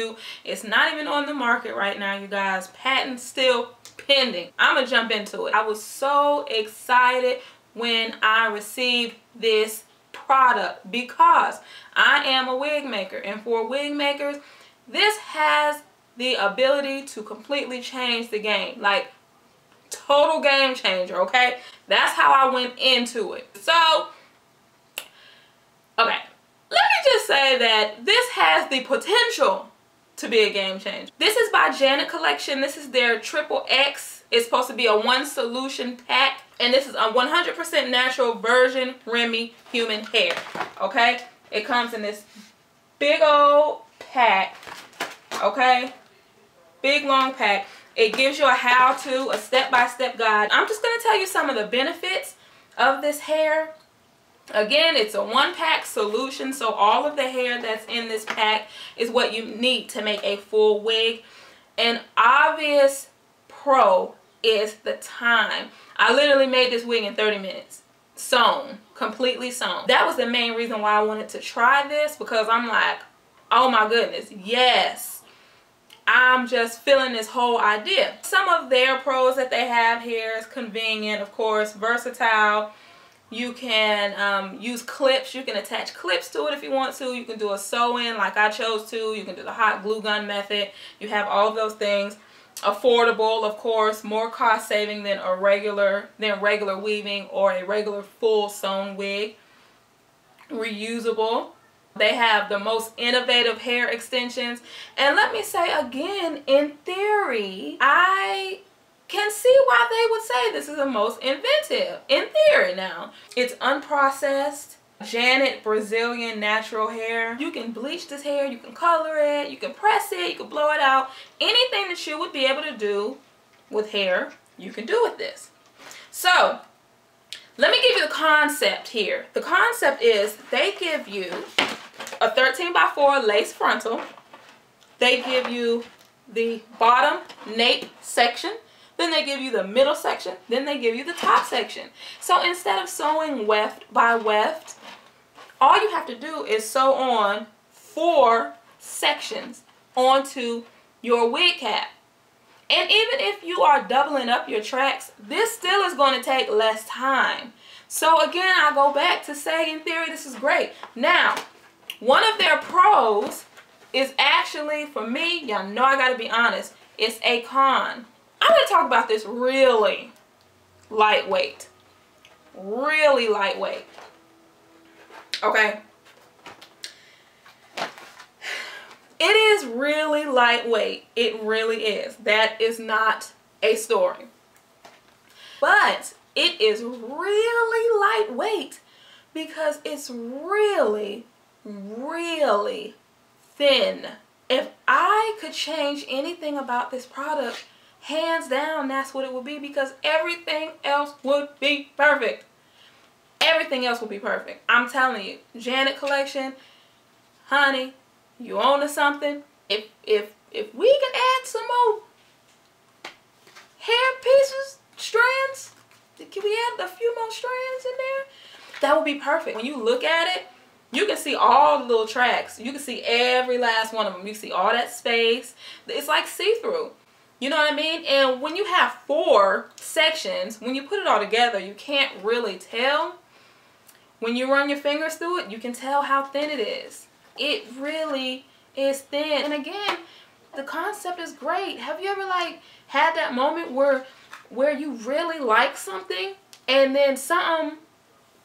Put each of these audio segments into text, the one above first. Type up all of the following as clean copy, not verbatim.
new. It's not even on the market right now, you guys. Patent still pending. I'm gonna jump into it. I was so excited when I received this product because I am a wig maker, and for wig makers, this has the ability to completely change the game. Like, total game changer, okay? That's how I went into it. So, okay, let me just say that this has the potential to be a game changer. This is by Janet Collection. This is their XXX. It's supposed to be a one solution pack, and this is a 100% natural virgin Remy human hair, okay? It comes in this big old pack, okay? Big long pack. It gives you a how-to, a step-by-step guide. I'm just going to tell you some of the benefits of this hair. Again, it's a one-pack solution, so all of the hair that's in this pack is what you need to make a full wig. An obvious pro is the time. I literally made this wig in 30 minutes. Sewn. Completely sewn. That was the main reason why I wanted to try this, because I'm like, oh my goodness, yes. I'm just feeling this whole idea. Some of their pros that they have here is convenient, of course, versatile. You can use clips. You can attach clips to it if you want to. You can do a sew-in like I chose to. You can do the hot glue gun method. You have all of those things. Affordable, of course, more cost saving than regular weaving or a regular full sewn wig. Reusable. They have the most innovative hair extensions. And let me say again, in theory, I can see why they would say this is the most inventive. In theory now. It's unprocessed, Janet Brazilian natural hair. You can bleach this hair, you can color it, you can press it, you can blow it out. Anything that you would be able to do with hair, you can do with this. So, let me give you the concept here. The concept is they give you a 13x4 lace frontal. They give you the bottom nape section. Then they give you the middle section. Then they give you the top section. So instead of sewing weft by weft, all you have to do is sew on 4 sections onto your wig cap. And even if you are doubling up your tracks, this still is going to take less time. So again, I go back to say, in theory, this is great. Now, one of their pros is actually, for me, y'all know I gotta be honest, it's a con. I'm gonna talk about this really lightweight. Really lightweight. Okay? It is really lightweight. It really is. That is not a story. But it is really lightweight because it's really thin. If I could change anything about this product, hands down, that's what it would be, because everything else would be perfect. Everything else would be perfect. I'm telling you, Janet Collection, honey, you own to something. If we can add some more hair pieces, strands, can we add a few more strands in there? That would be perfect. When you look at it, you can see all the little tracks. You can see every last one of them. You see all that space. It's like see-through. You know what I mean? And when you have 4 sections, when you put it all together, you can't really tell. When you run your fingers through it, you can tell how thin it is. It really is thin. And again, the concept is great. Have you ever like had that moment where you really like something and then something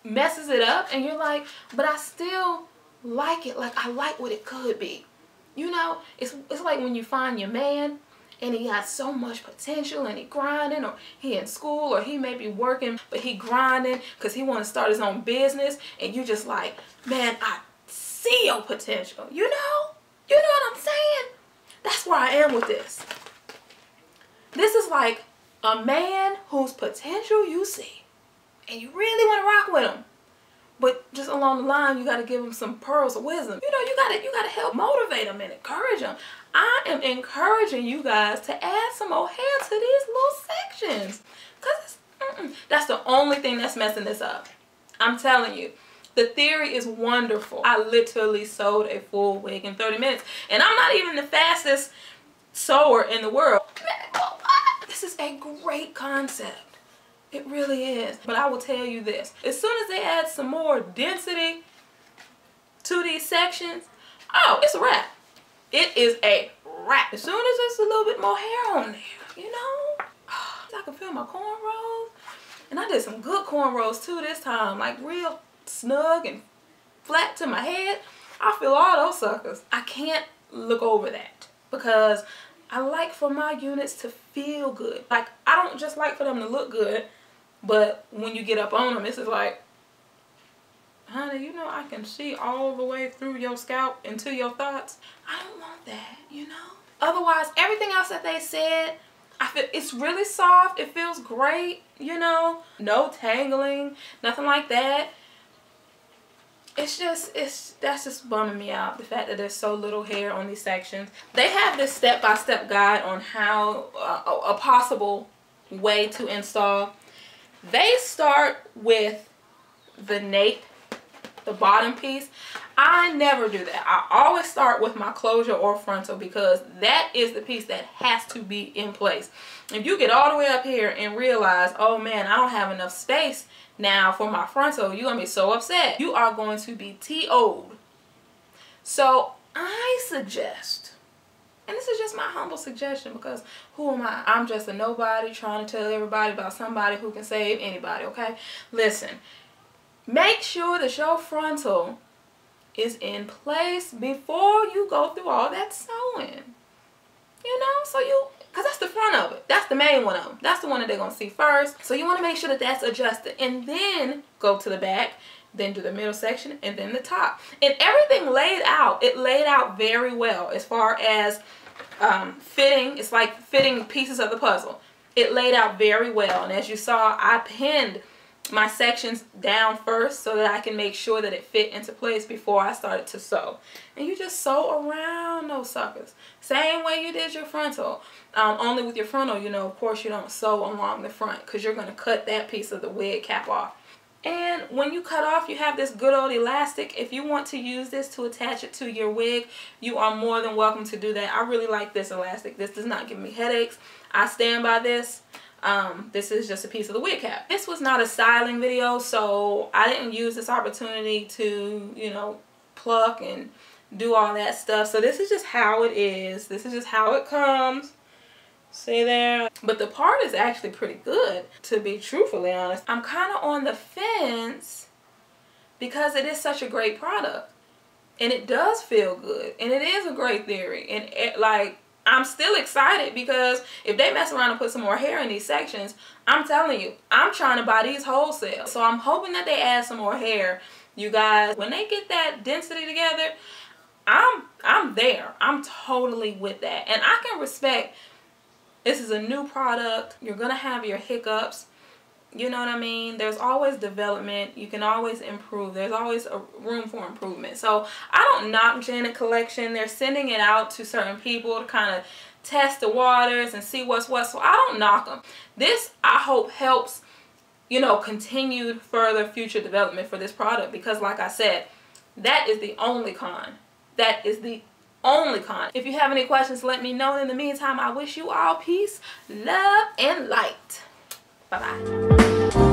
messes it up and you're like, but I still like it. Like, I like what it could be. You know, it's like when you find your man and he has so much potential and he grinding, or he in school, or he may be working, but he grinding because he want to start his own business, and you just like, man, I see your potential. You know what I'm saying? That's where I am with this. This is like a man whose potential you see, and you really want to rock with him. But just along the line, you got to give him some pearls of wisdom. You know, you got to help motivate him and encourage him. I am encouraging you guys to add some more hair to these little sections. Because that's the only thing that's messing this up. I'm telling you. The theory is wonderful. I literally sewed a full wig in 30 minutes. And I'm not even the fastest sewer in the world. This is a great concept. It really is. But I will tell you this. As soon as they add some more density to these sections, oh, it's a wrap. It is a wrap. As soon as there's a little bit more hair on there, you know? I can feel my cornrows. And I did some good cornrows too this time. Like real snug and flat to my head. I feel all those suckers. I can't look over that because I like for my units to feel good. Like, I don't just like for them to look good, but when you get up on them, it's just like, honey, you know I can see all the way through your scalp into your thoughts. I don't want that, you know? Otherwise, everything else that they said, I feel it's really soft. It feels great, you know? No tangling, nothing like that. It's just, that's just bumming me out, the fact that there's so little hair on these sections. They have this step-by-step guide on how, a possible way to install. They start with the nape, the bottom piece. I never do that. I always start with my closure or frontal because that is the piece that has to be in place. If you get all the way up here and realize, oh man, I don't have enough space now for my frontal, you're going to be so upset. You are going to be TO'd. So I suggest, and this is just my humble suggestion because who am I? I'm just a nobody trying to tell everybody about somebody who can save anybody, okay? Listen, make sure that your frontal is in place before you go through all that sewing. You know, so you, because that's the front of it. That's the main one of them. That's the one that they're going to see first. So you want to make sure that that's adjusted. And then go to the back. Then do the middle section. And then the top. And everything laid out. It laid out very well as far as fitting. It's like fitting pieces of the puzzle. It laid out very well. And as you saw, I pinned my sections down first so that I can make sure that it fit into place before I started to sew. And you just sew around those suckers. Same way you did your frontal. Only with your frontal, you know, of course you don't sew along the front because you're going to cut that piece of the wig cap off. And when you cut off, you have this good old elastic. If you want to use this to attach it to your wig, you are more than welcome to do that. I really like this elastic. This does not give me headaches. I stand by this. This is just a piece of the wig cap. This was not a styling video, so I didn't use this opportunity to, you know, pluck and do all that stuff. So this is just how it is. This is just how it comes. See there? But the part is actually pretty good, to be truthfully honest. I'm kind of on the fence because it is such a great product. And it does feel good. And it is a great theory. And it, like, I'm still excited because if they mess around and put some more hair in these sections, I'm telling you, I'm trying to buy these wholesale. So I'm hoping that they add some more hair. You guys, when they get that density together, I'm there. I'm totally with that. And I can respect, this is a new product. You're going to have your hiccups. You know what I mean? There's always development. You can always improve. There's always a room for improvement. So I don't knock Janet Collection. They're sending it out to certain people to kind of test the waters and see what's what. So I don't knock them. This, I hope, helps, you know, continued further future development for this product. Because like I said, that is the only con. That is the only con. If you have any questions, let me know. In the meantime, I wish you all peace, love, and light. Bye-bye.